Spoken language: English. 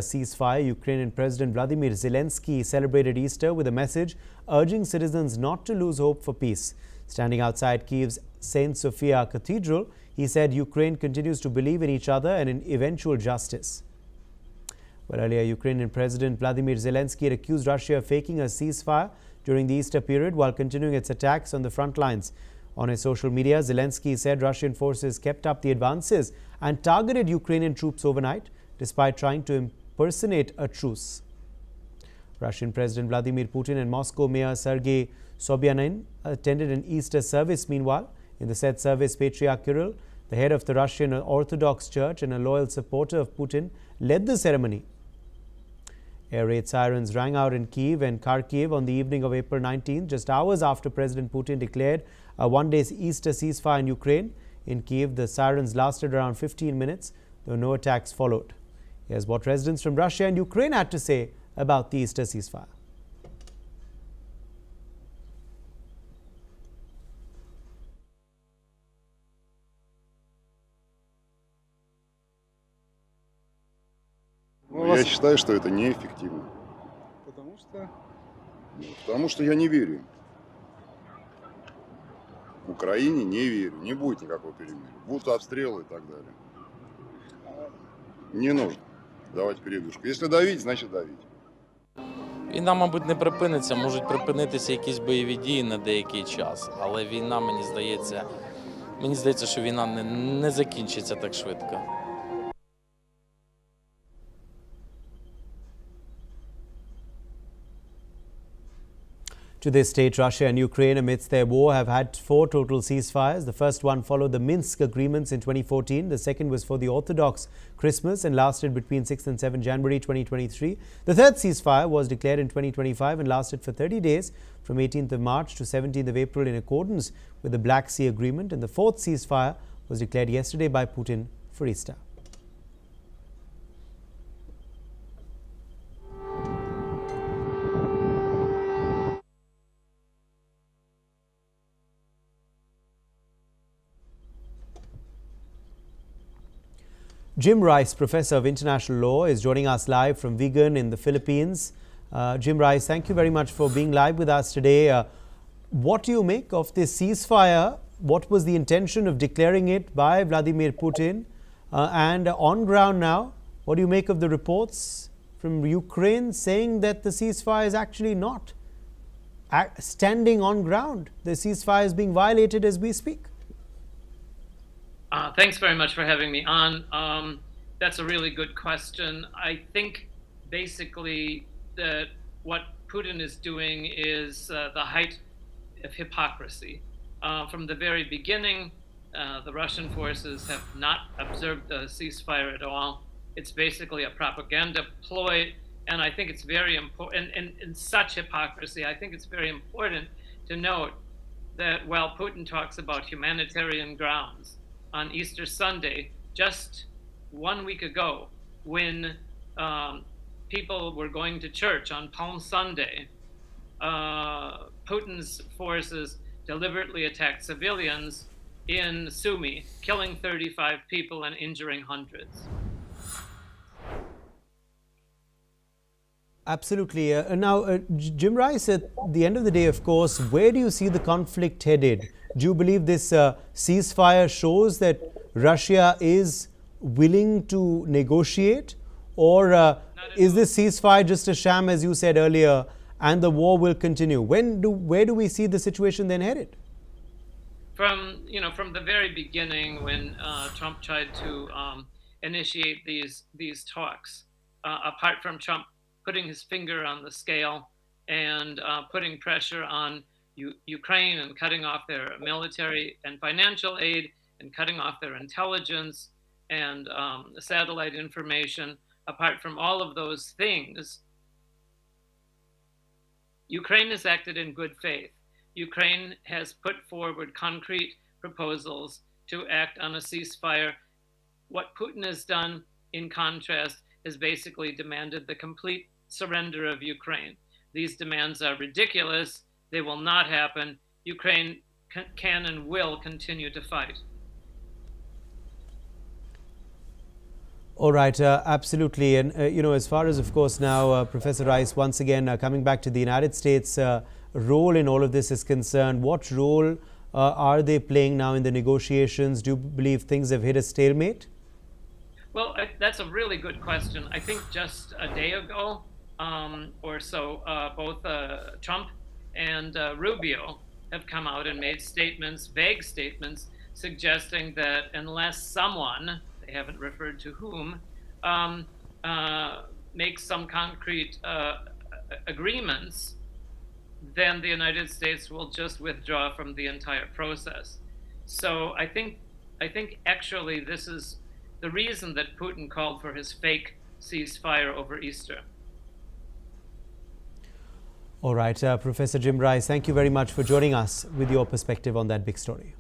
ceasefire, Ukrainian President Volodymyr Zelenskiy celebrated Easter with a message urging citizens not to lose hope for peace. Standing outside Kyiv's Sophia Cathedral, he said Ukraine continues to believe in each other and in eventual justice. Well, earlier, Ukrainian President Volodymyr Zelenskiy had accused Russia of faking a ceasefire during the Easter period while continuing its attacks on the front lines. On his social media, Zelensky said Russian forces kept up the advances and targeted Ukrainian troops overnight, despite trying to impersonate a truce. Russian President Vladimir Putin and Moscow Mayor Sergei Sobyanin attended an Easter service. Meanwhile, in the said service, Patriarch Kirill, the head of the Russian Orthodox Church and a loyal supporter of Putin, led the ceremony. Air raid sirens rang out in Kyiv and Kharkiv on the evening of April 19, just hours after President Putin declared a one-day Easter ceasefire in Ukraine. In Kyiv, the sirens lasted around 15 minutes, though no attacks followed. Here's what residents from Russia and Ukraine had to say about the Easter ceasefire. Я считаю, что это неэффективно. Потому что я не верю. Украине не верю. Не будет никакого перемирия. Будут обстрелы и так далее. Не нужно давать передышку. Если давить, значит давить. Війна, мабуть, не припиниться. Можуть припинитися якісь бойові дії на деякий час. Але війна, мені здається, що війна не закінчиться так швидко. To this date, Russia and Ukraine, amidst their war, have had 4 total ceasefires. The first one followed the Minsk agreements in 2014. The second was for the Orthodox Christmas and lasted between 6 and 7 January 2023. The third ceasefire was declared in 2025 and lasted for 30 days from 18th of March to 17th of April in accordance with the Black Sea Agreement. And the fourth ceasefire was declared yesterday by Putin for Easter. Jim Rice, Professor of International Law, is joining us live from Vigan in the Philippines. Jim Rice, thank you very much for being live with us today. What do you make of this ceasefire? What was the intention of declaring it by Vladimir Putin? And on ground now, what do you make of the reports from Ukraine saying that the ceasefire is actually not standing on ground? The ceasefire is being violated as we speak. Thanks very much for having me on. That's a really good question. I think basically that what Putin is doing is the height of hypocrisy. From the very beginning, the Russian forces have not observed the ceasefire at all. It's basically a propaganda ploy, and I think it's very important, and in such hypocrisy, I think it's very important to note that while Putin talks about humanitarian grounds, on Easter Sunday, just 1 week ago, when people were going to church on Palm Sunday, Putin's forces deliberately attacked civilians in Sumy, killing 35 people and injuring hundreds. Absolutely. Now, Jim Rice, at the end of the day, of course, where do you see the conflict headed? Do you believe this ceasefire shows that Russia is willing to negotiate? Or is this ceasefire just a sham, as you said earlier, and the war will continue? Where do we see the situation then headed? From the very beginning, when Trump tried to initiate these talks, apart from Trump putting his finger on the scale and putting pressure on Ukraine and cutting off their military and financial aid and cutting off their intelligence and satellite information, apart from all of those things, Ukraine has acted in good faith. Ukraine has put forward concrete proposals to act on a ceasefire. What Putin has done, in contrast, has basically demanded the complete surrender of Ukraine. These demands are ridiculous. They will not happen. Ukraine can and will continue to fight. All right, absolutely. And, as far as, of course, now Professor Rice, once again, coming back to the United States' role in all of this is concerned, what role are they playing now in the negotiations? Do you believe things have hit a stalemate? Well, that's a really good question. I think just a day ago or so, both Trump and Rubio have come out and made statements, vague statements, suggesting that unless someone, they haven't referred to whom, makes some concrete agreements, then the United States will just withdraw from the entire process. So I think actually this is the reason that Putin called for his fake ceasefire over Easter. All right, Professor Jim Rice, thank you very much for joining us with your perspective on that big story.